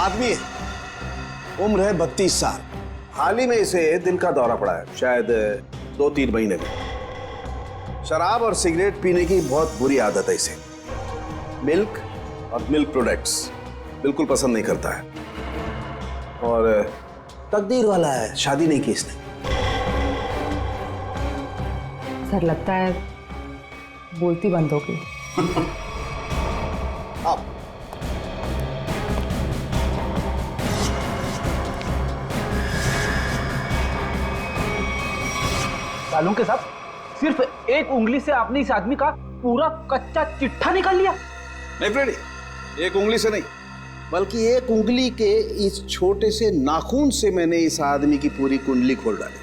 आदमी है, उम्र है 32 साल। हाल ही में इसे दिल का दौरा पड़ा है, शायद 2-3 महीने में। शराब और सिगरेट पीने की बहुत बुरी आदत है इसे। मिल्क और मिल्क प्रोडक्ट्स बिल्कुल पसंद नहीं करता है। और तकदीर वाला है, शादी नहीं की इसने। सर लगता है बोलती बंद हो गई। अब सालों के साथ सिर्फ एक उंगली से आपने इस आदमी का पूरा कच्चा चिट्ठा निकाल लिया। नहीं फ्रेडी, एक उंगली से नहीं, बल्कि एक उंगली के इस छोटे से नाखून से मैंने इस आदमी की पूरी कुंडली खोल डाली।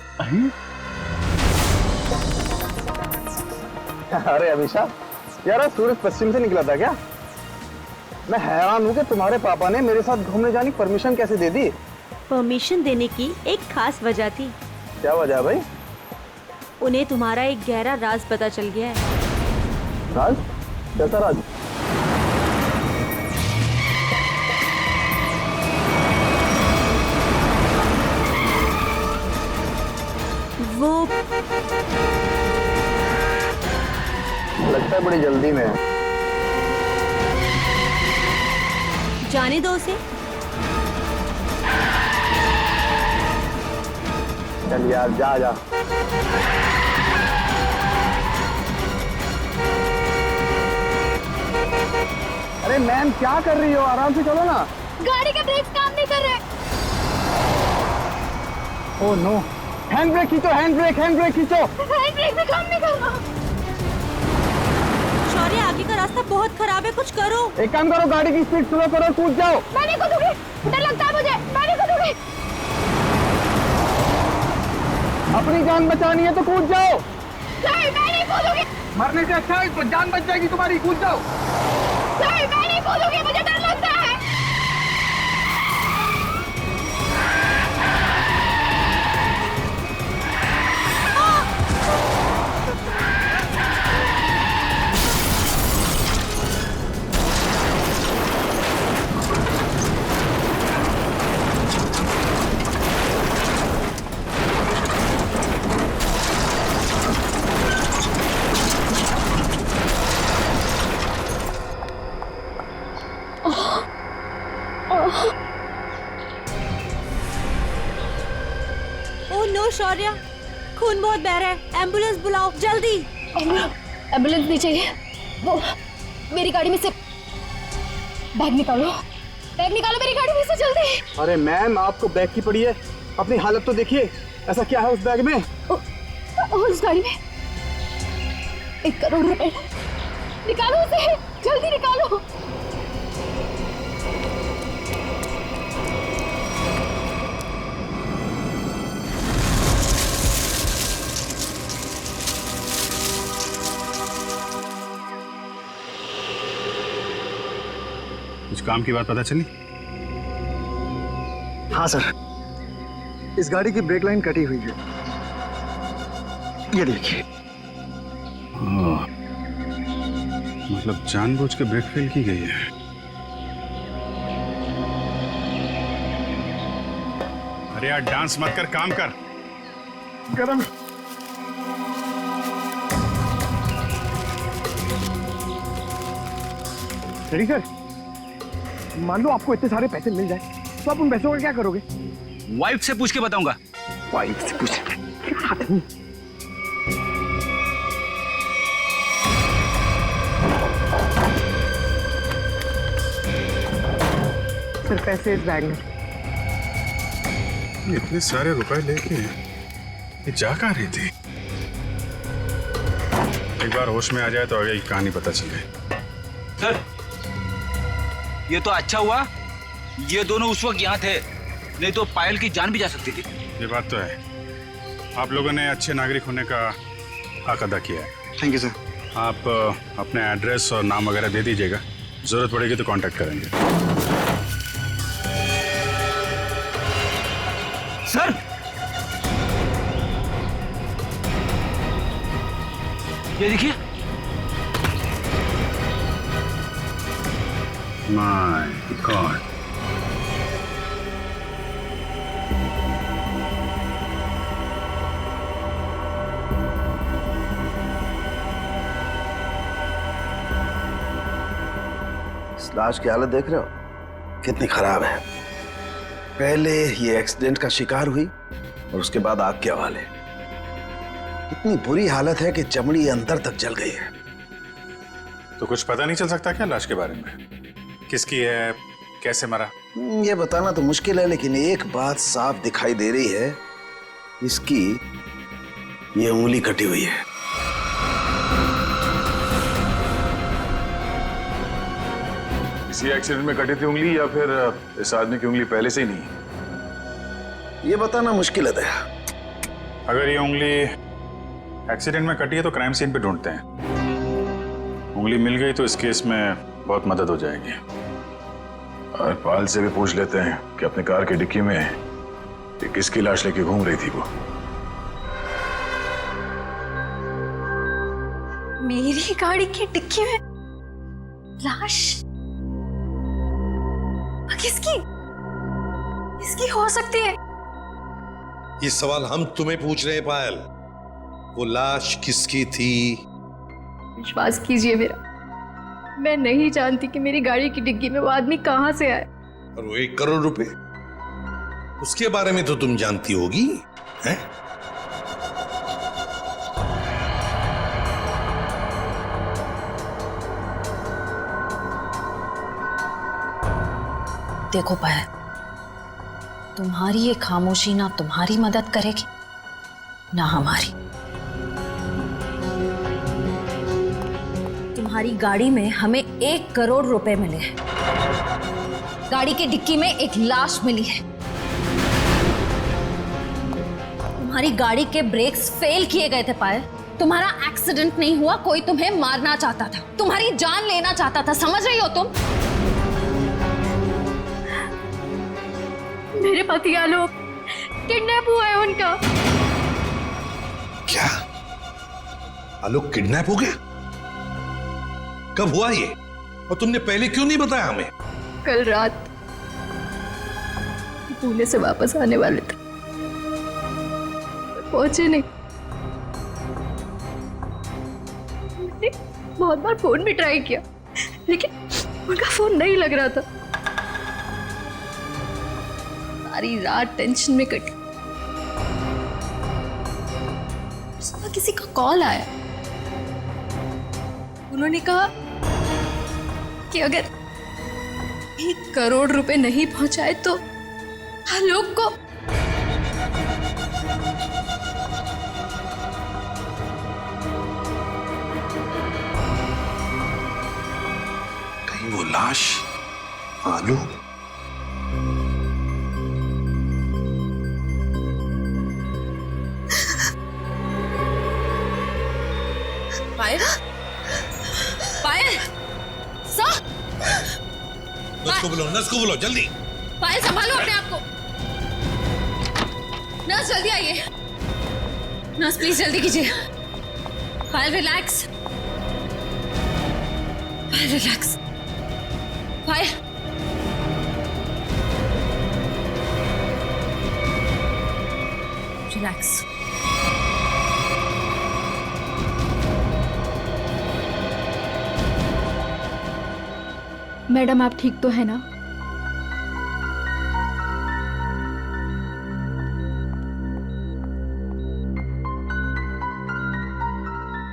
अरे अभिषेक, यार सूरज पश्चिम से निकला था क्या? मैं हैरान हूँ कि तुम्हारे पापा ने मेरे साथ घूमने जाने की परमिशन कैसे दे दी? परमिशन देने की एक खास वजह थी। क्या वजह है भाई? उन्हें तुम्हारा एक गहरा राज पता चल गया है। राज? कैसा राज? वो लगता है बड़ी जल्दी में है। जाने दो उसे। चल यार, जा जा। अरे मैम, क्या कर रही हो? आराम से चलो ना। गाड़ी के ब्रेक्स काम नहीं कर रहे। ओह नो, हैंड ब्रेक खींचो, हैंड ब्रेक खींचो। हैंड ब्रेक भी काम नहीं कर रहा। शौर्य, आगे का रास्ता बहुत खराब है, कुछ करो। एक काम करो, गाड़ी की स्पीड स्लो करो, कूद जाओ। मैं नहीं कूदूंगी, डर लगता है मुझे। मैं नहीं कूदूंगी। अपनी जान बचानी है तो कूद जाओ। सर, मैं नहीं कूदूंगी। मरने से अच्छा है, जान बच जाएगी तुम्हारी, कूद जाओ। सर, मैं नहीं कूदूंगी, मुझे डर लगता है। ओह नो शौर्य, खून बहुत बह रहा है, एम्बुलेंस बुलाओ जल्दी। एम्बुलेंस नहीं चाहिए। वो मेरी गाड़ी में से बैग निकालो, बैग निकालो मेरी गाड़ी में से जल्दी। अरे मैम, आपको बैग की पड़ी है, अपनी हालत तो देखिए। ऐसा क्या है उस बैग में? उस गाड़ी में 1 करोड़ रुपए। निकालो उसे, जल्दी निकालो। कुछ काम की बात पता चली? हाँ सर, इस गाड़ी की ब्रेक लाइन कटी हुई है, ये देखिए। मतलब जानबूझ के ब्रेक फेल की गई है। अरे यार, डांस मत कर, काम कर। गरम। रेडी सर, मान लो आपको इतने सारे पैसे मिल जाए तो आप उन पैसों का क्या करोगे? वाइफ से पूछ के बताऊंगा। वाइफ से पूछ? सर, पैसे इस बैग में। इतने सारे रुपए लेके ये जा कहाँ रही थी? एक बार होश में आ जाए तो आगे की कहानी पता चले। सर, ये तो अच्छा हुआ ये दोनों उस वक्त यहाँ थे, नहीं तो पायल की जान भी जा सकती थी। ये बात तो है, आप लोगों ने अच्छे नागरिक होने का हक अदा किया है। Thank you sir. आप अपने एड्रेस और नाम वगैरह दे दीजिएगा, जरूरत पड़ेगी तो कांटेक्ट करेंगे। सर, ये देखिए। माय गॉड, इस लाश की हालत देख रहे हो, कितनी खराब है। पहले ये एक्सीडेंट का शिकार हुई और उसके बाद आग के हवाले। इतनी बुरी हालत है कि चमड़ी अंदर तक जल गई है। तो कुछ पता नहीं चल सकता क्या लाश के बारे में? किसकी है, कैसे मरा? ये बताना तो मुश्किल है, लेकिन एक बात साफ दिखाई दे रही है, इसकी ये उंगली कटी हुई है। इसी एक्सीडेंट में कटी थी उंगली या फिर इस आदमी की उंगली पहले से ही नहीं है? ये बताना मुश्किल है दया। अगर ये उंगली एक्सीडेंट में कटी है तो क्राइम सीन पे ढूंढते हैं। उंगली मिल गई तो इस केस में बहुत मदद हो जाएगी। और पाल से भी पूछ लेते हैं कि अपने कार की डिक्की में ये किसकी लाश लेके घूम रही थी वो। मेरी गाड़ी की डिक्की में लाश? किसकी? किसकी हो सकती है? ये सवाल हम तुम्हें पूछ रहे हैं पायल। वो लाश किसकी थी? विश्वास कीजिए मेरा, मैं नहीं जानती कि मेरी गाड़ी की डिग्गी में वो आदमी कहां से आए। और वो 1 करोड़ रुपए, उसके बारे में तो तुम जानती होगी, हैं? देखो पायल, तुम्हारी ये खामोशी ना तुम्हारी मदद करेगी ना हमारी। तुम्हारी गाड़ी में हमें 1 करोड़ रुपए मिले हैं, गाड़ी की डिक्की में एक लाश मिली है। तुम्हारी गाड़ी के ब्रेक्स फेल किए गए थे पायल। तुम्हारा एक्सीडेंट नहीं हुआ, कोई तुम्हें मारना चाहता था, तुम्हारी जान लेना चाहता था, समझ रही हो तुम? मेरे पति आलोक किडनैप हुआ है उनका। क्या आलोक किडनैप हो गया? कब हुआ ये? और तुमने पहले क्यों नहीं बताया हमें? कल रात पुणे से वापस आने वाले थे, पहुंचे नहीं। मैंने बहुत बार फोन भी ट्राई किया, लेकिन उनका फोन नहीं लग रहा था। सारी रात टेंशन में कटी। सुबह किसी का कॉल आया, उन्होंने कहा कि अगर 1 करोड़ रुपए नहीं पहुंचाए तो आलोक को कहीं वो लाश आलोक? पायल, पायल, सर, नर्स को बुलाओ जल्दी। पायल संभालो अपने आप को। नर्स जल्दी आइए। नर्स प्लीज जल्दी कीजिए। पायल रिलैक्स, पायल रिलैक्स, पायल। रिलैक्स। मैडम आप ठीक तो है ना?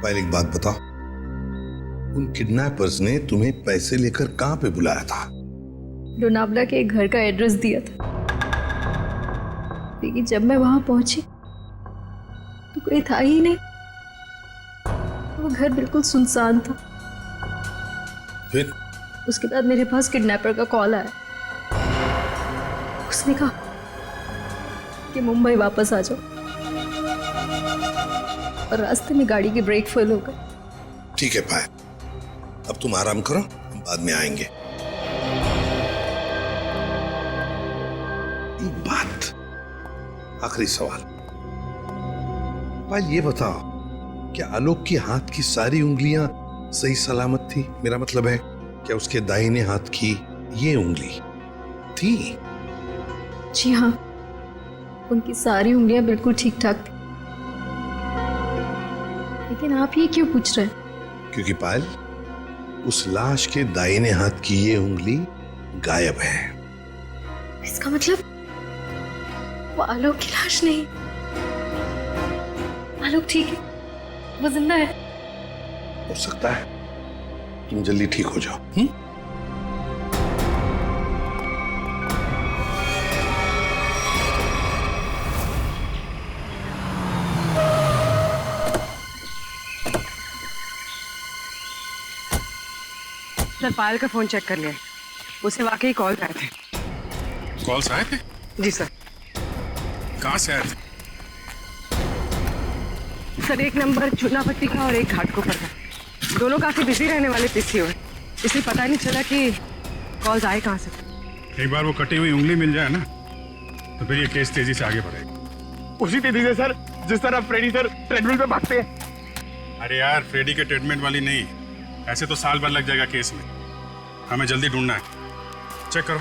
पायल एक बात बताओ, उन किडनैपर्स ने तुम्हें पैसे लेकर कहां पे बुलाया था? लोनावला के एक घर का एड्रेस दिया था, लेकिन जब मैं वहां पहुंची तो कोई था ही नहीं। वो घर बिल्कुल सुनसान था। फिर उसके बाद मेरे पास किडनैपर का कॉल आया। उसने कहा कि मुंबई वापस आ जाओ, और रास्ते में गाड़ी के ब्रेक फेल हो गए। ठीक है पायल, अब तुम आराम करो, हम बाद में आएंगे। एक बात, आखिरी सवाल। पायल ये बताओ, क्या आलोक के हाथ की सारी उंगलियां सही सलामत थी? मेरा मतलब है, क्या उसके दाहिने हाथ की ये उंगली थी? जी हाँ, उनकी सारी उंगलियां बिल्कुल ठीक ठाक थी। लेकिन आप ये क्यों पूछ रहे हैं? क्योंकि पायल, उस लाश के दाहिने हाथ की ये उंगली गायब है। इसका मतलब वो आलोक की लाश नहीं, आलोक ठीक है, वो जिंदा है। हो सकता है तुम जल्दी ठीक हो जाओ। हुँ? सर पायल का फोन चेक कर लिया, उसे वाकई कॉल आए थे। कॉल्स आए थे? जी सर। कहाँ से आए थे? सर एक नंबर चूनापट्टी का और एक घाटकोपर का, दोनों काफी बिजी रहने वाले पीसीओ है, इसलिए पता नहीं चला कि कॉल्स आए कहाँ से। एक बार वो कटी हुई उंगली मिल जाए ना तो फिर ये केस तेजी से आगे बढ़ेगा। उसी तेजी से सर जिस तरह फ्रेडी सर ट्रेडमिल पे भागते हैं। अरे यार फ्रेडी के ट्रीटमेंट वाली नहीं, ऐसे तो साल भर लग जाएगा केस में। हमें जल्दी ढूंढना है, चेक करो।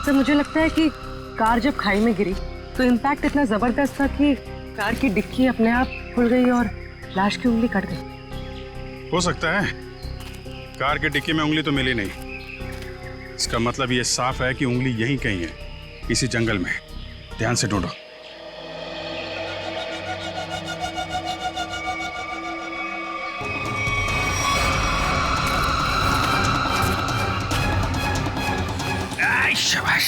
सर मुझे लगता है कि कार जब खाई में गिरी तो इम्पैक्ट इतना जबरदस्त था कि कार की डिक्की अपने आप खुल गई और लाश की उंगली कट गई। हो सकता है, कार के डिक्की में उंगली तो मिली नहीं। इसका मतलब ये साफ है कि उंगली यहीं कहीं है, इसी जंगल में। ध्यान से ढूंढो। शाबाश।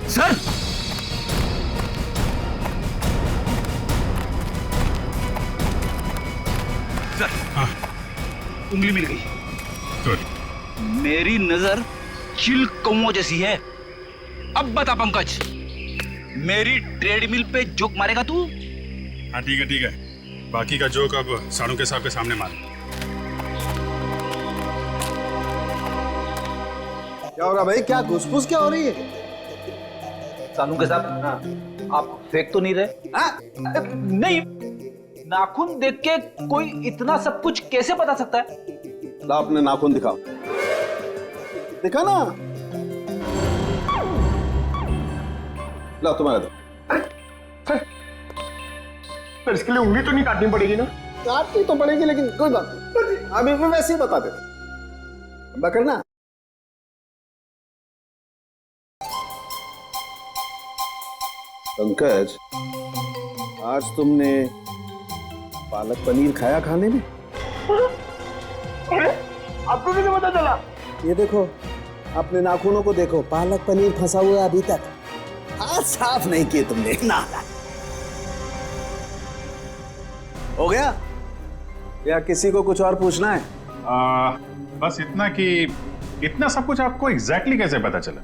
सर सर, हाँ, उंगली मिल गई। गुड। मेरी नजर चिल कौओं जैसी है। अब बता पंकज, मेरी ट्रेडमिल पे जोक मारेगा तू? हाँ ठीक है ठीक है, बाकी का जोक अब साड़ू के साहब के सामने मार। क्या हो रहा भाई? क्या घुसपुस क्या हो रही है? सानू के साथ आप फेंक तो नहीं रहे? नहीं, नाखून देख के कोई इतना सब कुछ कैसे बता सकता है? ला अपने नाखून दिखाओ, दिखा ना। ला तुम्हारा दो। सर इसके लिए उंगली तो नहीं काटनी पड़ेगी ना? काटनी तो पड़ेगी, लेकिन कोई बात नहीं, अभी मैं वैसे ही बता देता। करना पंकज, आज तुमने पालक पनीर खाया खाने में? अरे आपको कैसे पता चला? ये देखो, अपने नाखूनों को देखो, पालक पनीर फंसा हुआ है अभी तक, हाथ साफ नहीं किए तुमने ना। हो गया या किसी को कुछ और पूछना है? बस इतना कि इतना सब कुछ आपको एग्जैक्टली कैसे पता चला?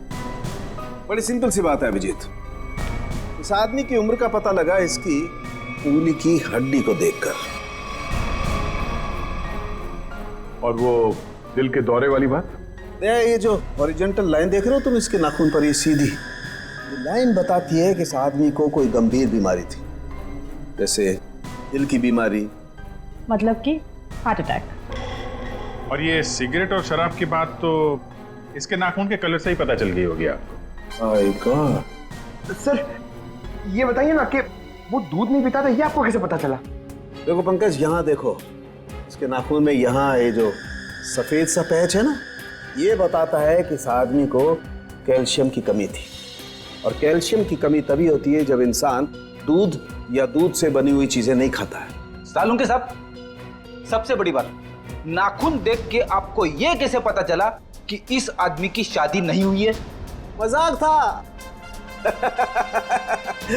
बड़ी सिंपल सी बात है अभिजीत, इस आदमी की उम्र का पता लगा इसकी उंगली की हड्डी को देखकर। और वो दिल के दौरे वाली बात? ये जो हॉरिजॉन्टल लाइन देख रहे हो तुम इसके नाखून पर, ये सीधी ये लाइन बताती है कि इस आदमी को कोई गंभीर बीमारी थी, जैसे दिल की बीमारी, मतलब कि हार्ट अटैक। और ये सिगरेट और शराब की बात तो इसके नाखून के कलर से ही पता चल गई होगी आपको। My God. सर ये बताइए ना कि वो दूध नहीं पीता था, ये आपको कैसे पता चला? देखो पंकज, यहाँ देखो, इसके नाखून में यहाँ ये जो सफेद सा पैच है ना, ये बताता है कि इस आदमी को कैल्शियम की कमी थी। और कैल्शियम की कमी तभी होती है जब इंसान दूध या दूध से बनी हुई चीजें नहीं खाता है। सालू के साथ सबसे बड़ी बात, नाखून देख के आपको ये कैसे पता चला कि इस आदमी की शादी नहीं हुई है? मजाक था।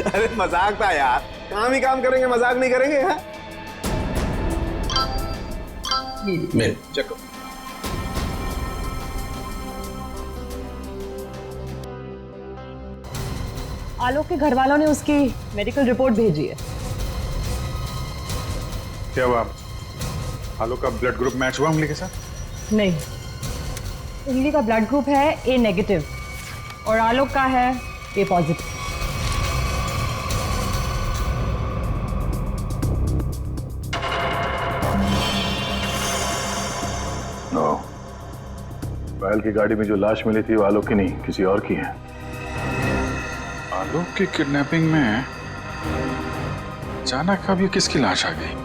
अरे मजाक था यार, काम ही काम करेंगे, मजाक नहीं करेंगे। हाँ? मैं चेक करो। आलोक के घर वालों ने उसकी मेडिकल रिपोर्ट भेजी है। क्या हुआ? आलोक का ब्लड ग्रुप मैच हुआ उंगली के साथ? नहीं, उंगली का ब्लड ग्रुप है ए नेगेटिव, और आलोक का है ए पॉजिटिव। नो, पायल की गाड़ी में जो लाश मिली थी वो आलोक की नहीं, किसी और की है। आलोक की किडनैपिंग में अचानक अब ये किसकी लाश आ गई?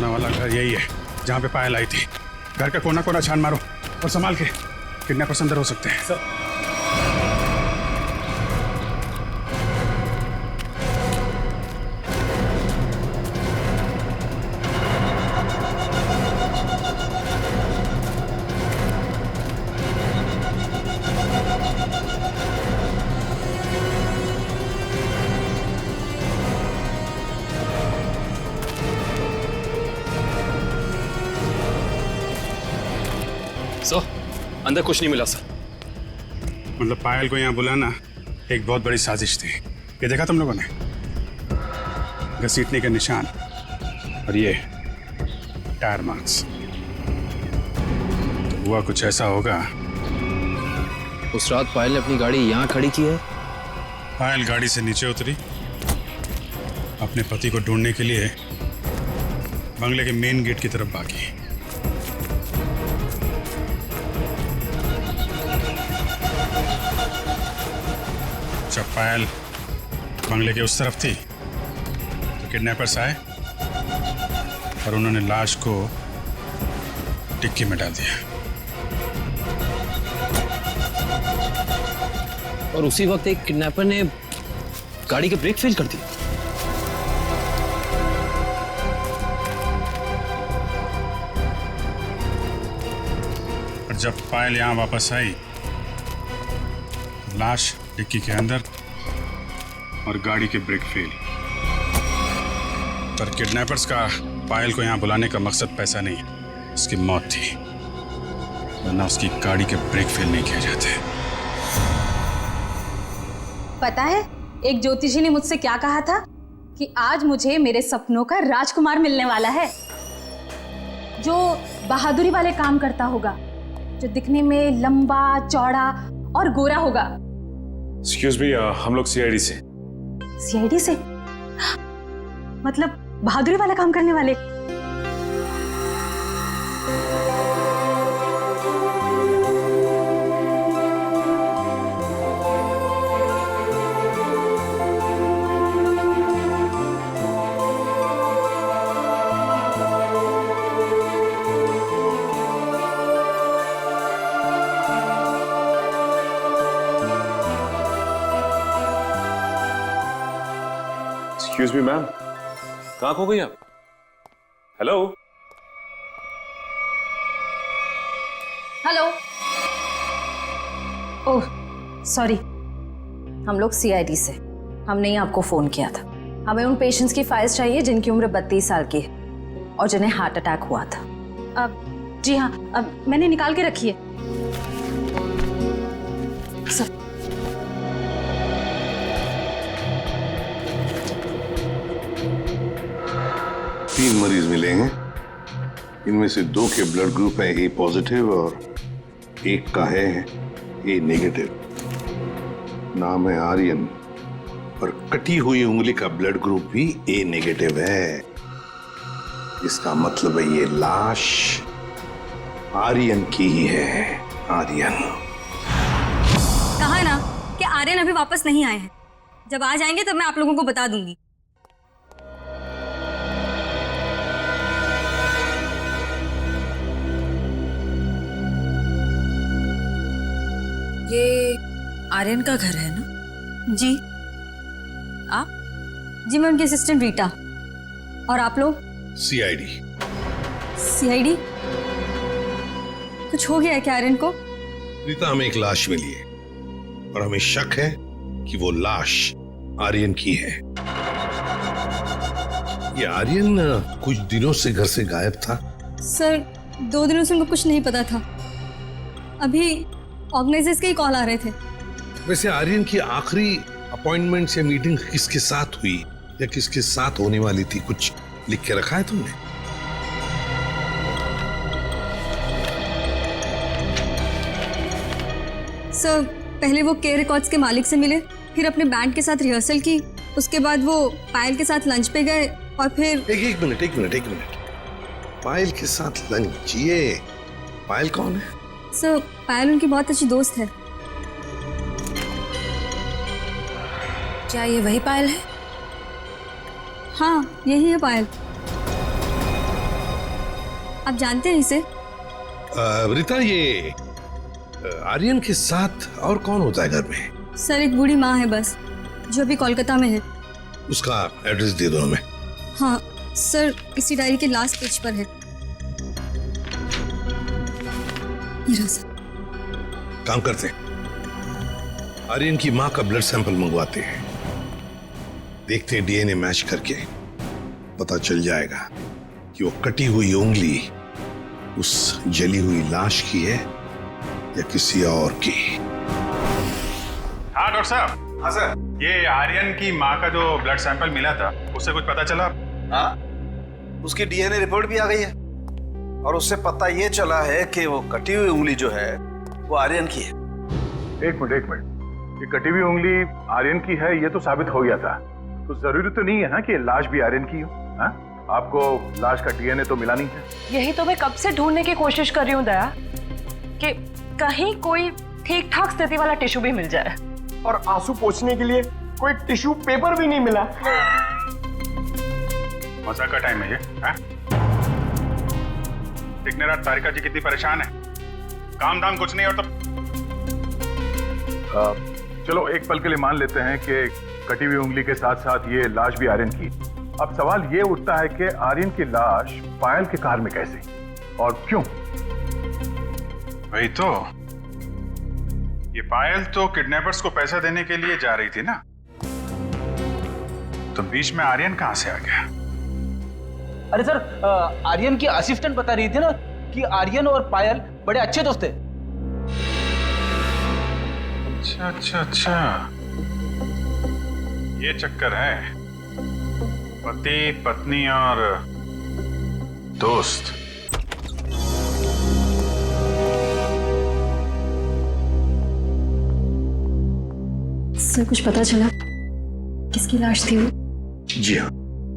वाला घर यही है जहां पे पायल आई थी। घर का कोना कोना छान मारो और संभाल के, किडनैपर्स अंदर हो सकते हैं। सर अंदर कुछ नहीं मिला सर। मतलब पायल को यहाँ बुलाना एक बहुत बड़ी साजिश थी। ये देखा तुम लोगों ने? घसीटने के निशान और ये टायर मार्क्स। तो हुआ कुछ ऐसा होगा। उस रात पायल ने अपनी गाड़ी यहाँ खड़ी की है। पायल गाड़ी से नीचे उतरी, अपने पति को ढूंढने के लिए बंगले के मेन गेट की तरफ भागी। जब पायल बंगले के उस तरफ थी तो किडनैपर्स आए और उन्होंने लाश को डिक्की में डाल दिया। और उसी वक्त एक किडनैपर ने गाड़ी के ब्रेक फेल कर दिए। और जब पायल यहां वापस आई, लाश डिक्की के अंदर और गाड़ी के ब्रेक फेल। पर किडनैपर्स का पायल को यहां बुलाने का मकसद पैसा नहीं, उसकी मौत थी, वरना उसकी गाड़ी के ब्रेक फेल नहीं किए जाते। पता है एक ज्योतिषी ने मुझसे क्या कहा था कि आज मुझे मेरे सपनों का राजकुमार मिलने वाला है, जो बहादुरी वाले काम करता होगा, जो दिखने में लंबा चौड़ा और गोरा होगा। एक्सक्यूज मी, हम लोग सीआईडी से। सीआईडी से? मतलब बहादुरी वाला काम करने वाले? एक्सक्यूज मी मैम, कहाँ खो गई आप? Hello hello. ओह सॉरी, हम लोग सीआईडी से। हमने ही आपको फोन किया था। हमें उन पेशेंट्स की फाइल्स चाहिए जिनकी उम्र 32 साल की है और जिन्हें हार्ट अटैक हुआ था। अब जी हाँ, अब मैंने निकाल के रखी है सर। तीन मरीज मिलेंगे, इनमें से 2 के ब्लड ग्रुप है ए पॉजिटिव और एक का है ए नेगेटिव। नाम है आर्यन और कटी हुई उंगली का ब्लड ग्रुप भी ए नेगेटिव है। इसका मतलब है ये लाश आर्यन की ही है। आर्यन कहा है ना कि आर्यन अभी वापस नहीं आए हैं। जब आ जाएंगे तब मैं आप लोगों को बता दूंगी। ये आर्यन का घर है ना? जी। आप? जी मैं उनकी असिस्टेंट रीटा। और आप लोग? सीआईडी। सीआईडी? कुछ हो गया है क्या आर्यन को? रीता, हमें एक लाश मिली है और हमें शक है कि वो लाश आर्यन की है। ये आर्यन कुछ दिनों से घर से गायब था। सर 2 दिनों से उनको कुछ नहीं पता था। अभी ऑर्गेनाइजर्स के ही कॉल आ रहे थे। वैसे आर्यन की आखिरी अपॉइंटमेंट से मीटिंग किसके साथ हुई या किसके साथ होने वाली थी, कुछ लिख के रखा है तुमने? सर पहले वो के रिकॉर्ड्स के मालिक से मिले, फिर अपने बैंड के साथ रिहर्सल की, उसके बाद वो पायल के साथ लंच पे गए और फिर एक मिनट। पायल के साथ लंच? ये पायल कौन है? सर पायल उनकी बहुत अच्छी दोस्त है। क्या ये वही पायल है? हाँ यही है पायल। आप जानते हैं इसे? रीता, ये आर्यन के साथ और कौन होता है घर में? सर एक बूढ़ी माँ है बस, जो अभी कोलकाता में है। उसका एड्रेस दे दो हमें। हाँ सर, इसी डायरी के लास्ट पेज पर है। ये रहा सर। काम करते हैं, आर्यन की माँ का ब्लड सैंपल मंगवाते हैं, देखते हैं डीएनए मैच करके पता चल जाएगा कि वो कटी हुई उंगली उस जली हुई लाश की है या किसी और की। हाँ डॉक्टर साहब। हाँ सर। ये आर्यन की माँ का जो ब्लड सैंपल मिला था, उससे कुछ पता चला? हाँ, उसकी डीएनए रिपोर्ट भी आ गई है और उससे पता ये चला है कि वो कटी हुई उंगली जो है वो आर्यन की है। एक मिनट, ये कटी हुई उंगली आर्यन की है ये तो साबित हो गया था, तो जरूरी तो नहीं है ना कि लाश भी आर्यन की हो। हाँ? आपको लाश का डीएनए तो मिला नहीं है। यही तो मैं कब से ढूंढने की कोशिश कर रही हूँ दया, कि कहीं कोई ठीक ठाक स्थिति वाला टिश्यू भी मिल जाए। और आंसू पोंछने के लिए कोई टिश्यू पेपर भी नहीं मिला। मजा का टाइम है ये। दिखने रात तारिका जी कितनी परेशान है, काम धाम कुछ नहीं और तो चलो एक पल के लिए मान लेते हैं कि कटी हुई उंगली के साथ साथ ये लाश भी आर्यन की। अब सवाल ये उठता है कि आर्यन की लाश पायल के कार में कैसे और क्यों? वही तो, ये पायल तो किडनैपर्स को पैसा देने के लिए जा रही थी ना, तो बीच में आर्यन कहां से आ गया? अरे सर, आर्यन की असिस्टेंट बता रही थी ना कि आर्यन और पायल बड़े अच्छे दोस्त थे। अच्छा, ये चक्कर है, पति पत्नी और दोस्त। सर कुछ पता चला किसकी लाश थी वो? जी हाँ,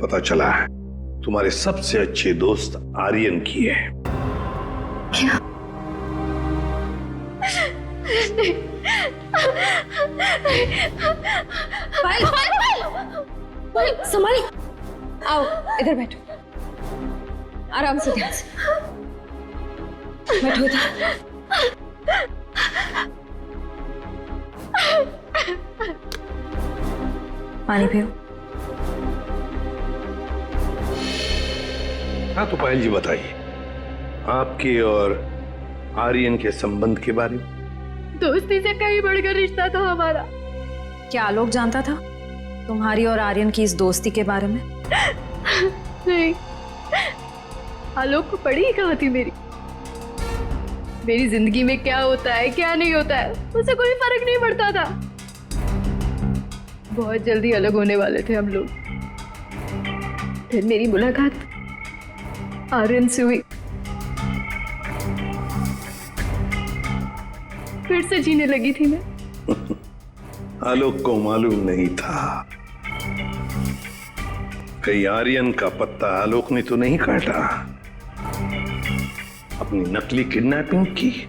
पता चला है, तुम्हारे सबसे अच्छे दोस्त आर्यन की है। क्या? पायल, पायल, संभाल। आओ इधर बैठो, आराम से, ध्यान से बैठो इधर। पानी पियो। हाँ तो पायल जी बताइए, आपके और आर्यन के संबंध के बारे में। दोस्ती से कहीं बढ़कर रिश्ता था हमारा। क्या आलोक जानता था तुम्हारी और आर्यन की इस दोस्ती के बारे में? नहीं, आलोक को पड़ी ही कहाँ थी मेरी जिंदगी में क्या होता है क्या नहीं होता है उसे कोई फर्क नहीं पड़ता था। बहुत जल्दी अलग होने वाले थे हम लोग। फिर मेरी मुलाकात आर्यन से हुई, फिर से जीने लगी थी मैं। आलोक को मालूम नहीं था कहीं आर्यन का पत्ता आलोक ने तो नहीं काटा, अपनी नकली किडनैपिंग की,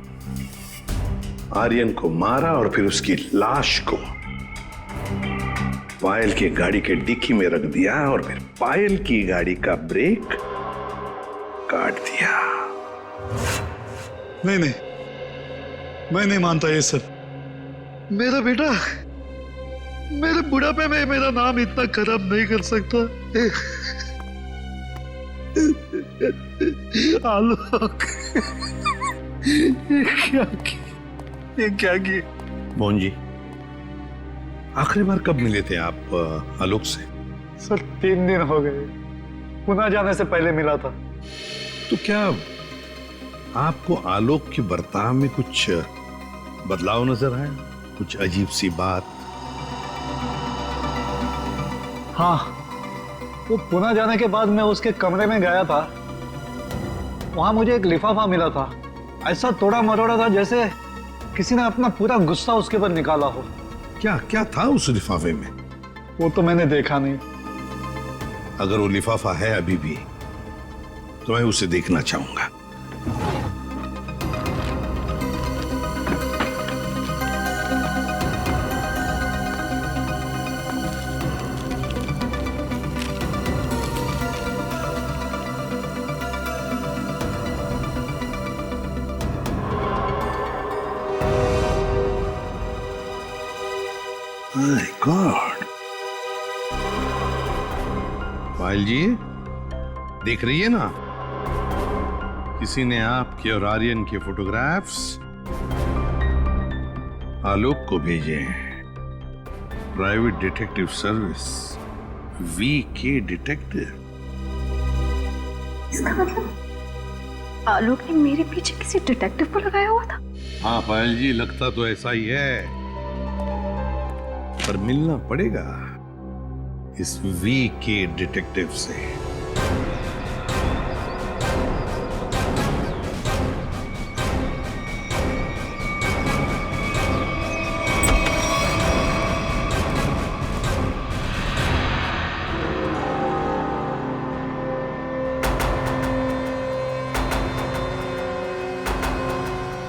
आर्यन को मारा और फिर उसकी लाश को पायल की गाड़ी के डिक्की में रख दिया और फिर पायल की गाड़ी का ब्रेक काट दिया। नहीं, मैं नहीं मानता ये सब। मेरा बेटा मेरे बुढ़ापे में मेरा नाम इतना खराब नहीं कर सकता। आलोक, ये क्या किए? मोहन जी, आखिरी बार कब मिले थे आप आलोक से? सर 3 दिन हो गए, पुणे जाने से पहले मिला था। तो क्या आपको आलोक के बर्ताव में कुछ बदलाव नजर आया? कुछ अजीब सी बात? हाँ, वो पुणे जाने के बाद मैं उसके कमरे में गया था। वहां मुझे एक लिफाफा मिला था, ऐसा तोड़ा मरोड़ा था जैसे किसी ने अपना पूरा गुस्सा उसके ऊपर निकाला हो। क्या क्या था उस लिफाफे में? वो तो मैंने देखा नहीं। अगर वो लिफाफा है अभी भी तो मैं उसे देखना चाहूंगा। माय गॉड, पायल जी देख रही है ना, किसी ने आपके और आर्यन के फोटोग्राफ्स आलोक को भेजे हैं। Private detective service, VK detective. इसका मतलब आलोक ने मेरे पीछे किसी डिटेक्टिव को लगाया हुआ था। हाँ पायल जी, लगता तो ऐसा ही है, पर मिलना पड़ेगा इस VK डिटेक्टिव से।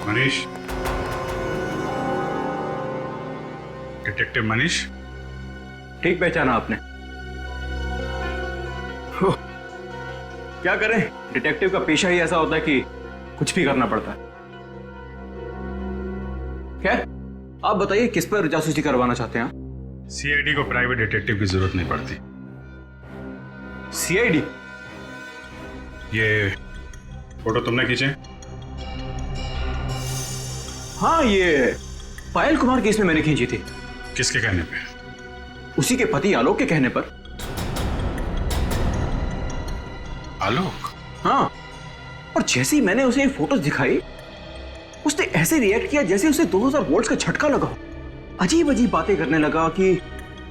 मनीष, डिटेक्टिव मनीष। ठीक पहचाना आपने। क्या करें, डिटेक्टिव का पेशा ही ऐसा होता है कि कुछ भी करना पड़ता है। खैर, आप बताइए किस पर जासूसी करवाना चाहते हैं? CID को प्राइवेट डिटेक्टिव की जरूरत नहीं पड़ती। CID? ये फोटो तुमने खींचे? हाँ, ये पायल कुमार केस में मैंने खींची थी। किसके कहने पे? उसी के पति आलोक के कहने पर। आलोक? हाँ, और जैसे ही मैंने उसे ये फोटोज दिखाई, उसने ऐसे रिएक्ट किया जैसे उसे 2000 वोल्ट्स का झटका लगा। अजीब अजीब बातें करने लगा कि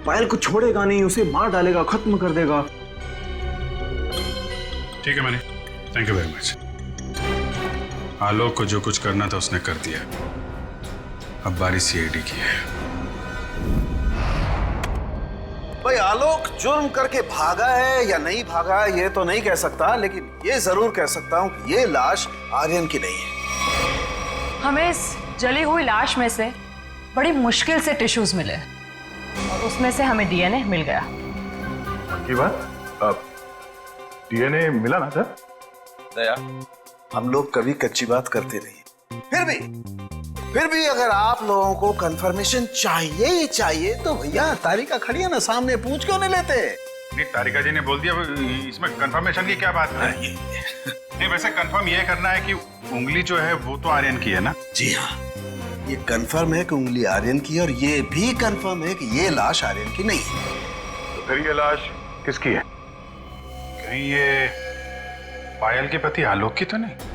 पायल को छोड़ेगा नहीं, उसे मार डालेगा, खत्म कर देगा। ठीक है Manish, thank you very much. Alok को जो कुछ करना था उसने कर दिया, अब बारी CID की है। भाई आलोक जुर्म करके भागा है या नहीं भागा ये तो नहीं कह सकता, लेकिन ये जरूर कह सकता हूं कि ये लाश आर्यन की नहीं है। हमें इस जली हुई लाश में से बड़ी मुश्किल से टिश्यूज मिले और उसमें से हमें DNA मिल गया। की बात? अब DNA मिला ना सर? दया, हम लोग कभी कच्ची बात करते नहीं। फिर भी अगर आप लोगों को कंफर्मेशन चाहिए ही चाहिए तो भैया तारिका खड़ी है ना सामने, पूछ क्यों नहीं लेते? नहीं, तारिका जी ने बोल दिया, इसमें कंफर्मेशन की क्या बात है? नहीं, वैसे कंफर्म ये करना है कि उंगली जो है वो तो आर्यन की है ना? जी हाँ, ये कंफर्म है कि उंगली आर्यन की, और ये भी कंफर्म है कि ये लाश आर्यन की नहीं है। तो फिर ये लाश किसकी है? कहीं ये पायल के पति आलोक की तो नहीं?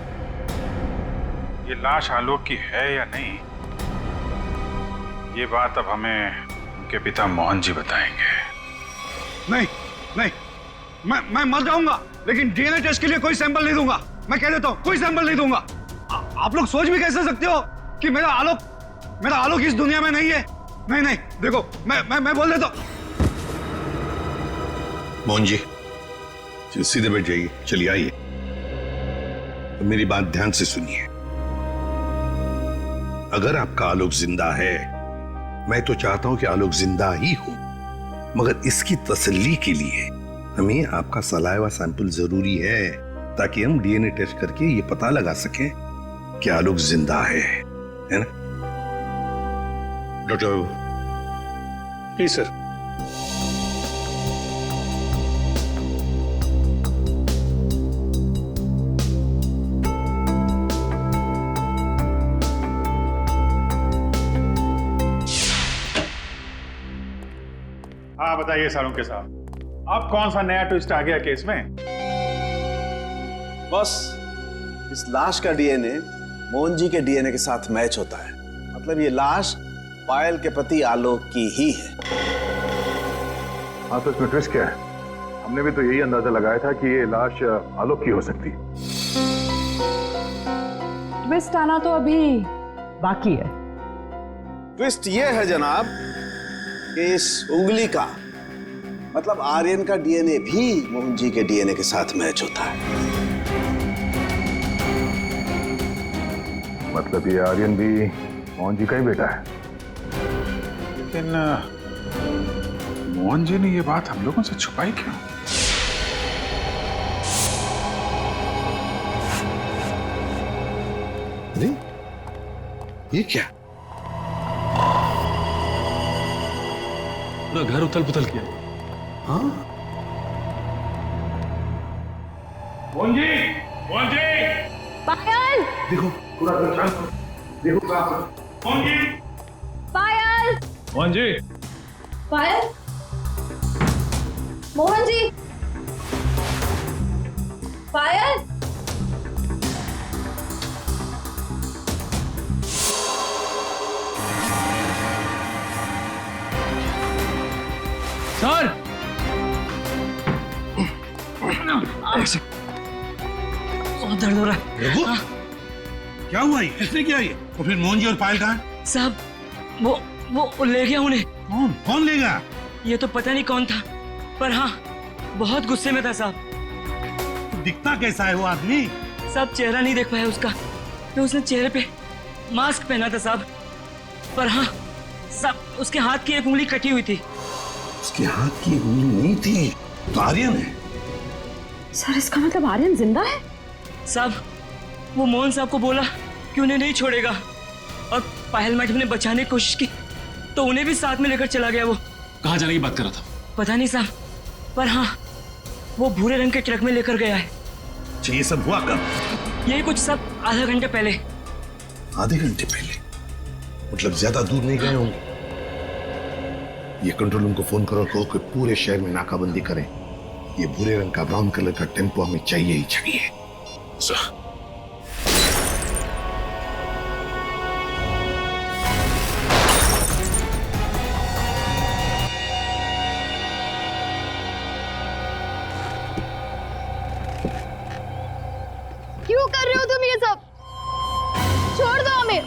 ये लाश आलोक की है या नहीं, ये बात अब हमें उनके पिता मोहन जी बताएंगे। नहीं नहीं, मैं मर जाऊंगा लेकिन DNA टेस्ट के लिए कोई सैंपल नहीं दूंगा। मैं कह देता हूं, कोई सैंपल नहीं दूंगा। आप लोग सोच भी कैसे सकते हो कि मेरा आलोक इस दुनिया में नहीं है? नहीं नहीं, देखो मैं बोल देता हूं। मोहन जी सीधे बैठ जाइए, चलिए आइए, तो मेरी बात ध्यान से सुनिए। अगर आपका आलोक जिंदा है, मैं तो चाहता हूं कि आलोक जिंदा ही हो, मगर इसकी तसल्ली के लिए हमें आपका सलाइवा सैंपल जरूरी है, ताकि हम DNA टेस्ट करके ये पता लगा सकें कि आलोक जिंदा है ना? Doctor please sir. हाँ बताइए सालुंके साहब, अब कौन सा नया ट्विस्ट आ गया केस में? बस इस लाश का DNA मोहन जी के DNA के साथ मैच होता है, मतलब ये लाश पायल के पति आलोक की ही है। हाँ, तो इसमें ट्विस्ट क्या है? हमने भी तो यही अंदाजा लगाया था कि ये लाश आलोक की हो सकती है। ट्विस्ट आना तो अभी बाकी है। ट्विस्ट ये है जनाब कि इस उंगली का मतलब आर्यन का डीएनए भी मोहन जी के डीएनए के साथ मैच होता है। मतलब ये आर्यन भी मोहन जी का ही बेटा है। लेकिन मोहन जी ने ये बात हम लोगों से छुपाई क्यों? अरे ये क्या? पूरा घर उथल पुथल किया। हाँ? मोहन जी! मोहन जी! पायल! देखो पूरा घर शांत हो। देखो क्या मोहन जी! पायल! मोहन जी! पायल! मोहन जी! पायल! सर! बहुत दर्द हो रहा है। रघु, क्या हुआ? ये इसने किया ये? और फिर मोहन जी और पायल कहाँ? साहब वो ले गया उन्हें। कौन कौन ले गया? ये तो पता नहीं कौन था, पर हाँ बहुत गुस्से में था साहब। तो दिखता कैसा है वो आदमी? साहब चेहरा नहीं देख पाया उसका, तो उसने चेहरे पे मास्क पहना था साहब। पर हाँ साहब उसके हाथ की एक उंगली कटी हुई थी। उसके हाथ की उंगली नहीं थी तो आर्यन है। सर इसका मतलब आर्यन जिंदा है? साहब वो मोहन साहब को बोला कि उन्हें नहीं छोड़ेगा, और पायल मैडम ने बचाने की कोशिश की तो उन्हें भी साथ में लेकर चला गया। वो कहाँ जाने की बात कर रहा था? पता नहीं साहब, पर हाँ वो भूरे रंग के ट्रक में लेकर गया है। अच्छा, ये सब हुआ कब? यही कुछ सब आधा घंटे पहले। आधे घंटे पहले? मतलब ज्यादा दूर नहीं गए होंगे। ये कंट्रोल रूम को फोन करो, कहो कि पूरे शहर में नाकाबंदी करें। ये भूरे रंग का ब्राउन कलर का टेम्पो हमें चाहिए ही चाहिए। सर क्यों कर रहे हो तुम ये सब? छोड़ दो हमें।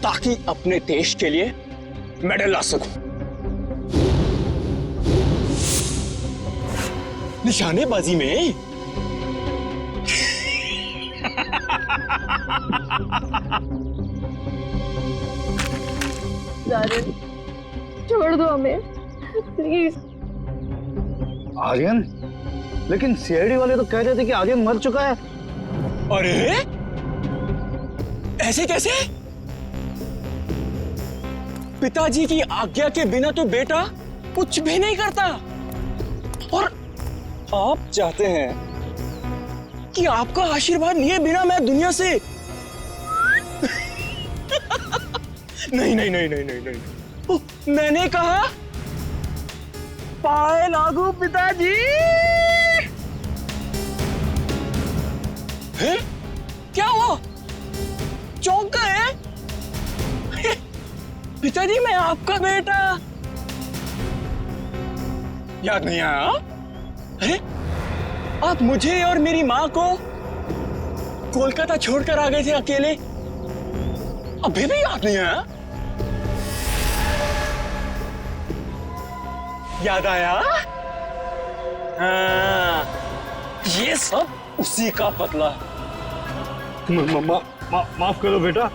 ताकि अपने देश के लिए मेडल ला सकूं। निशानेबाजी में छोड़ दो हमें प्लीज। आर्यन? लेकिन सीआईडी वाले तो कह रहे थे कि आर्यन मर चुका है। अरे ऐसे कैसे? पिताजी की आज्ञा के बिना तो बेटा कुछ भी नहीं करता, और आप चाहते हैं कि आपका आशीर्वाद लिए बिना मैं दुनिया से नहीं नहीं नहीं नहीं नहीं नहीं, मैंने कहा पाए लागू पिताजी। है? क्या हुआ? चौंक गए? पिताजी मैं आपका बेटा। याद नहीं आया? अरे आप मुझे और मेरी माँ को कोलकाता छोड़कर आ गए थे अकेले, अभी भी याद नहीं आया? याद आया? हाँ, ये सब उसी का बदला है। माफ करो बेटा,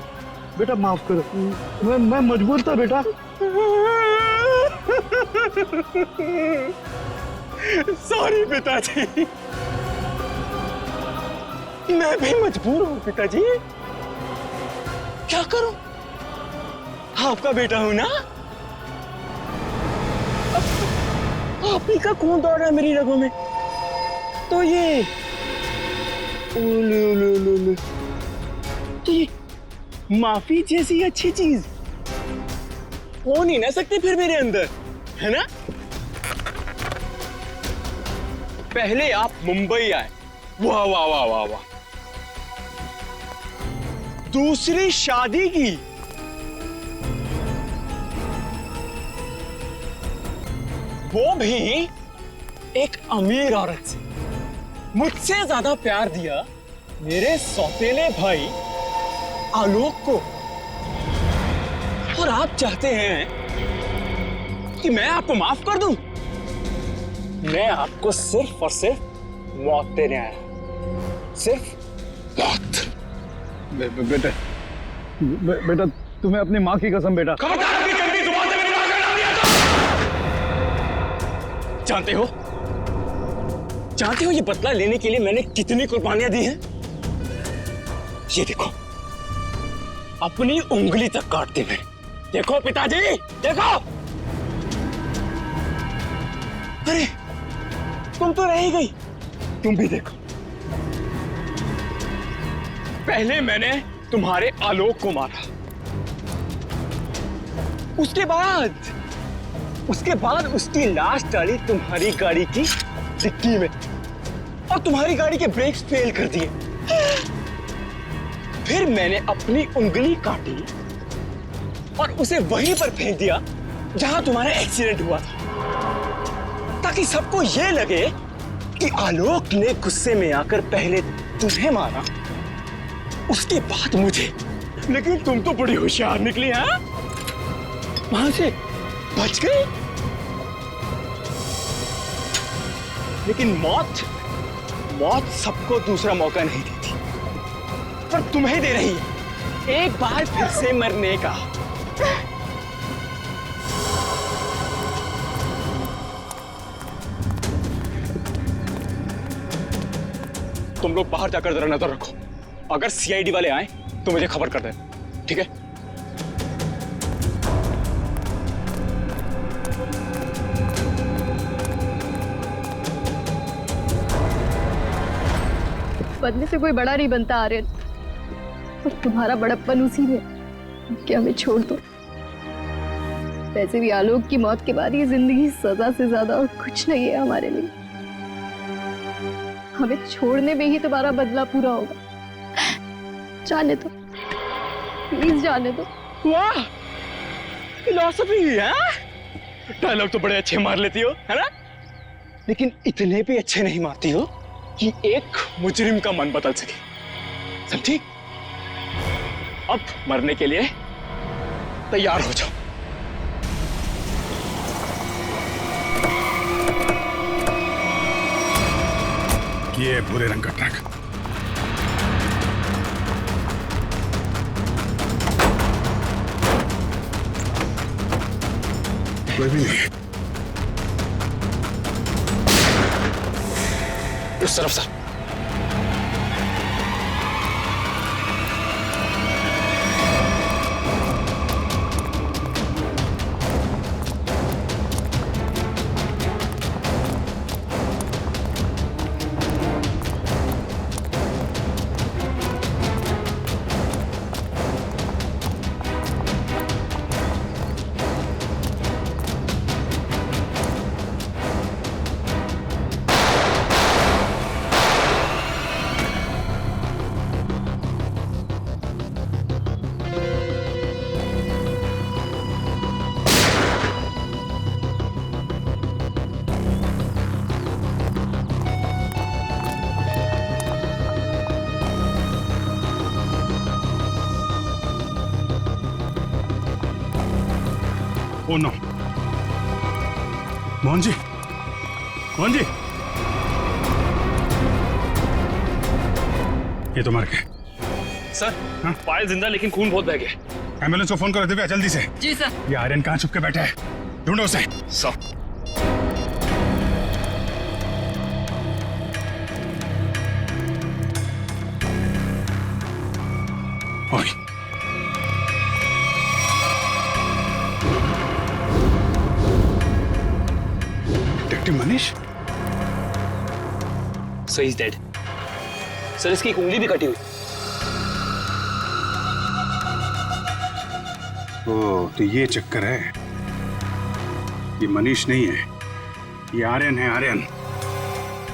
बेटा माफ करो। मैं मजबूर था बेटा। सॉरी पिताजी, मैं भी मजबूर हूँ पिताजी। क्या करूं? आपका बेटा हूं ना। आप ही का खून दौड़ रहा है मेरी रगों में, तो ये तो ये माफी जैसी अच्छी चीज हो नहीं ना सकती फिर मेरे अंदर, है ना? पहले आप मुंबई आए, वाह वाह वाह वाह वाह, दूसरी शादी की। वो भी एक अमीर औरत से। मुझसे ज्यादा प्यार दिया मेरे सौतेले भाई आलोक को। और आप चाहते हैं कि मैं आपको माफ कर दूं? मैं आपको सिर्फ और सिर्फ मौत देने आया, सिर्फ मौत। बेटा बेटा तुम्हें अपनी माँ की कसम बेटा। जानते हो ये बदला लेने के लिए मैंने कितनी कुर्बानियां दी हैं? ये देखो, अपनी उंगली तक काट दी मैंने। देखो पिताजी, देखो। अरे तुम तो रह ही गई, तुम भी देखो। पहले मैंने तुम्हारे आलोक को मारा, उसके बाद उसकी लाश डाली तुम्हारी गाड़ी की डिक्की में और तुम्हारी गाड़ी के ब्रेक्स फेल कर दिए। फिर मैंने अपनी उंगली काटी और उसे वहीं पर फेंक दिया जहां तुम्हारा एक्सीडेंट हुआ था, ताकि सबको यह लगे कि आलोक ने गुस्से में आकर पहले तुम्हें मारा, उसके बाद मुझे। लेकिन तुम तो बड़ी होशियार निकली हैं, वहां से बच गई। लेकिन मौत सबको दूसरा मौका नहीं देती, पर तुम्हें दे रही है एक बार फिर से मरने का। तुम लोग बाहर जाकर जरा नजर रखो, अगर सीआईडी वाले आए तो मुझे खबर कर देना, ठीक है? बदले से कोई बड़ा नहीं बनता आर्यन, और तुम्हारा बड़प्पन उसी में कि हमें छोड़ दो। वैसे भी आलोक की मौत के बाद ये जिंदगी सजा से ज्यादा और कुछ नहीं है हमारे लिए। हमें छोड़ने में ही तुम्हारा बदला पूरा होगा। जाने दो, प्लीज जाने दो। वाह, फिलॉसफी है। डायलॉग तो बड़े अच्छे मार लेती हो, है ना? लेकिन इतने भी अच्छे नहीं मारती हो कि एक मुजरिम का मन बदल सके, समझी? अब मरने के लिए तैयार हो जाओ। ये भूरे रंग का ट्रक। कोई भी नहीं। उस तरफ sir. Oh no, Mohan ji, Mohan ji, ये तो मर गए। सर, हाँ? पायल जिंदा लेकिन खून बहुत बह गया। एम्बुलेंस को फोन करो दिव्या, जल्दी से। जी सर। ये आर्यन कहाँ छुप के बैठा है, ढूंढो उसे। सर। ओए, मनीष, सो ही इज डेड। सर, इसकी एक उंगली भी कटी हुई। ओ, तो ये चक्कर है। ये मनीष नहीं है, ये आर्यन है। आर्यन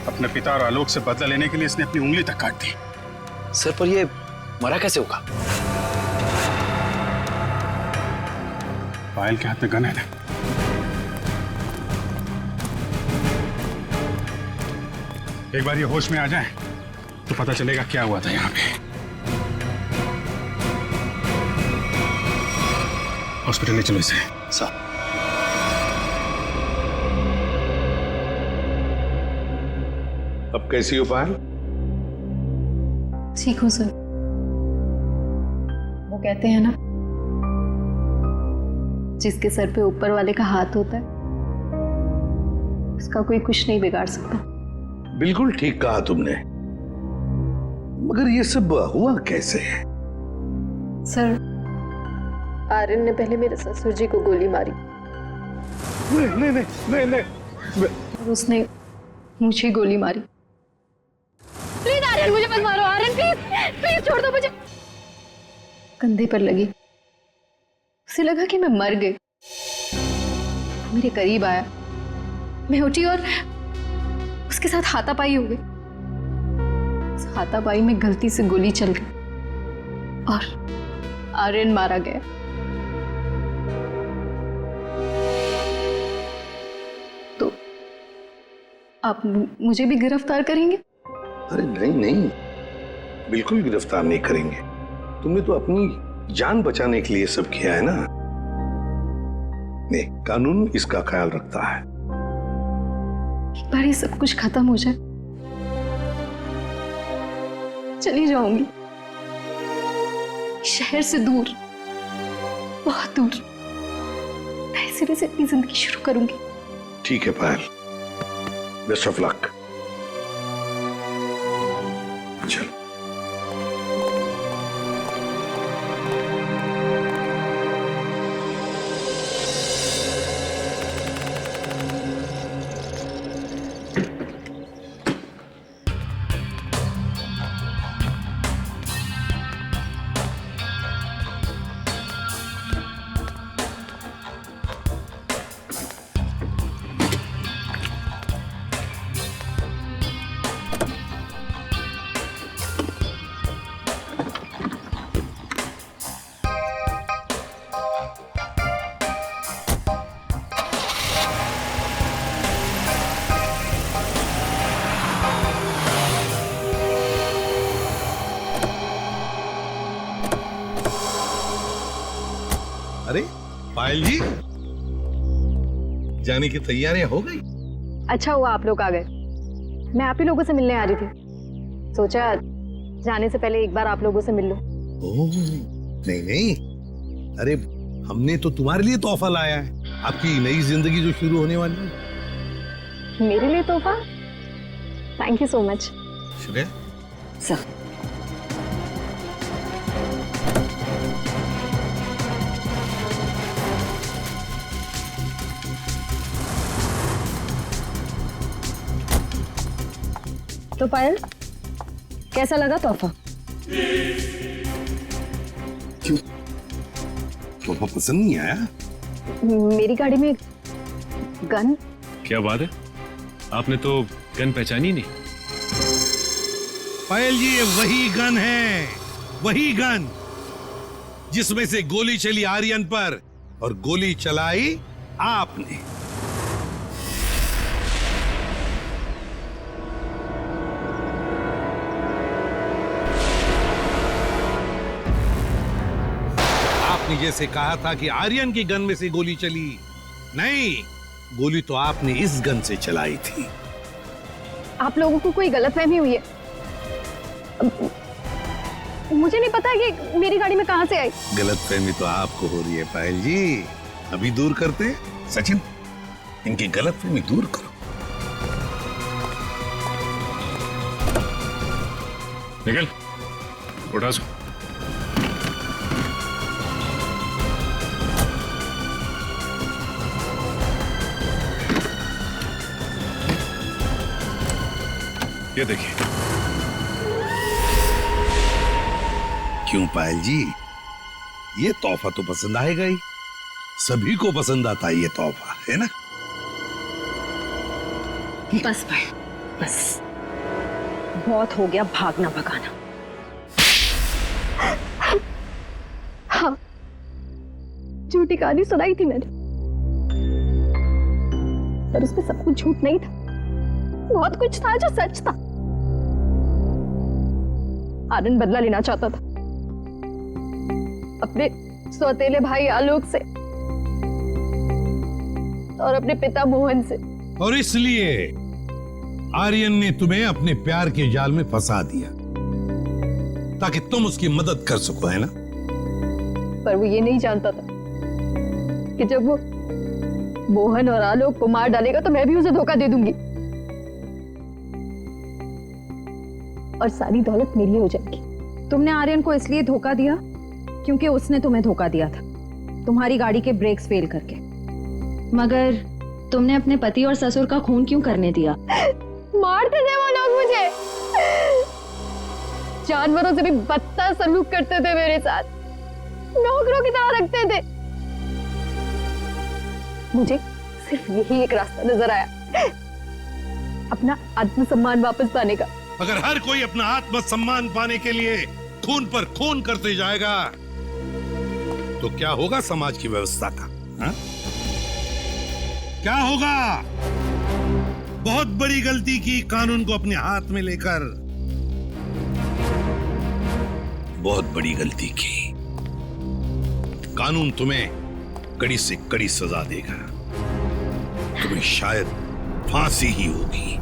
अपने पिता और आलोक से बदला लेने के लिए इसने अपनी उंगली तक काट दी। सर, पर ये मरा कैसे होगा? पायल के हाथ में गन है ना। एक बार ये होश में आ जाए तो पता चलेगा क्या हुआ था यहाँ पे। हॉस्पिटल ले चलो इसे। साहब अब कैसी हो पायल? ठीक हूँ सर। वो कहते हैं ना, जिसके सर पे ऊपर वाले का हाथ होता है उसका कोई कुछ नहीं बिगाड़ सकता। बिल्कुल ठीक कहा तुमने, मगर ये सब हुआ कैसे? सर, आर्यन ने पहले मेरे ससुर जी को गोली मारी। नहीं नहीं नहीं नहीं, और उसने मुझे गोली मारी। प्लीज आर्यन, मुझे मत मारो आर्यन, प्लीज प्लीज छोड़ दो मुझे। कंधे पर लगी, उसे लगा कि मैं मर गई। मेरे करीब आया, मैं उठी और उसके साथ हाथापाई हो गई। उस हाथापाई में गलती से गोली चल गई और आर्यन मारा गया। तो आप मुझे भी गिरफ्तार करेंगे? अरे नहीं नहीं, बिल्कुल गिरफ्तार नहीं करेंगे। तुमने तो अपनी जान बचाने के लिए सब किया है ना। नहीं, कानून इसका ख्याल रखता है। एक बार ये सब कुछ खत्म हो जाए, चली जाऊंगी शहर से दूर, बहुत दूर। नए सिरे से अपनी जिंदगी शुरू करूंगी। ठीक है पायल, बेस्ट ऑफ लक। चलो। अरे पायल जी, जाने की तैयारियां हो गई? अच्छा हुआ आप लोग आ गए। मैं आप ही लोगों से मिलने आ रही थी, सोचा जाने से पहले एक बार आप लोगों से मिल लूं। ओह, नहीं नहीं, अरे हमने तो तुम्हारे लिए तोहफा लाया है, आपकी नई जिंदगी जो शुरू होने वाली है। मेरे लिए तोहफा? Thank you so much. Shreya sir, तो पायल, कैसा लगा तोहफा? क्यों, तोहफा पसंद नहीं आया? मेरी गाड़ी में गन। क्या बात है, आपने तो गन पहचानी नहीं? पायल जी, ये वही गन है, वही गन जिसमें से गोली चली आर्यन पर और गोली चलाई आपने। आपने जैसे कहा था कि आर्यन की गन में से गोली चली, नहीं, गोली तो आपने इस गन से चलाई थी। आप लोगों को कोई गलतफहमी हुई है। मुझे नहीं पता कि मेरी गाड़ी में कहां से आई। गलतफहमी तो आपको हो रही है पायल जी, अभी दूर करते हैं। सचिन, इनकी गलतफहमी दूर करो। निकल, उठा सो। ये देखिए। क्यों पायल जी, ये तोहफा तो पसंद आएगा ही, सभी को पसंद आता है ये तोहफा, है ना? बस भाई, बस बहुत हो गया भागना भगाना। हाँ, झूठी कहानी सुनाई थी मैंने, पर उसमें सब कुछ झूठ नहीं था, बहुत कुछ था जो सच था। आनंद बदला लेना चाहता था अपने सौतेले भाई आलोक से और अपने पिता मोहन से, और इसलिए आर्यन ने तुम्हें अपने प्यार के जाल में फंसा दिया ताकि तुम उसकी मदद कर सको, है ना? पर वो ये नहीं जानता था कि जब वो मोहन और आलोक को मार डालेगा तो मैं भी उसे धोखा दे दूंगी और सारी दौलत मेरी हो जाएगी। तुमने आर्यन को इसलिए धोखा दिया क्योंकि उसने तुम्हें धोखा दिया था, तुम्हारी गाड़ी के ब्रेक्स फेल करके। मगर तुमने अपने पति और ससुर का खून क्यों करने दिया? मारते थे वो लोग मुझे, जानवरों से भी बदतर सलूक करते थे मेरे साथ, नौकरों की तरह रखते थे। मुझे सिर्फ यही एक रास्ता नजर आया, अपना आत्मसम्मान वापस पाने का। अगर हर कोई अपना आत्मसम्मान पाने के लिए खून पर खून करते जाएगा तो क्या होगा समाज की व्यवस्था का? हा? क्या होगा? बहुत बड़ी गलती की कानून को अपने हाथ में लेकर, बहुत बड़ी गलती की। कानून तुम्हें कड़ी से कड़ी सजा देगा, तुम्हें शायद फांसी ही होगी।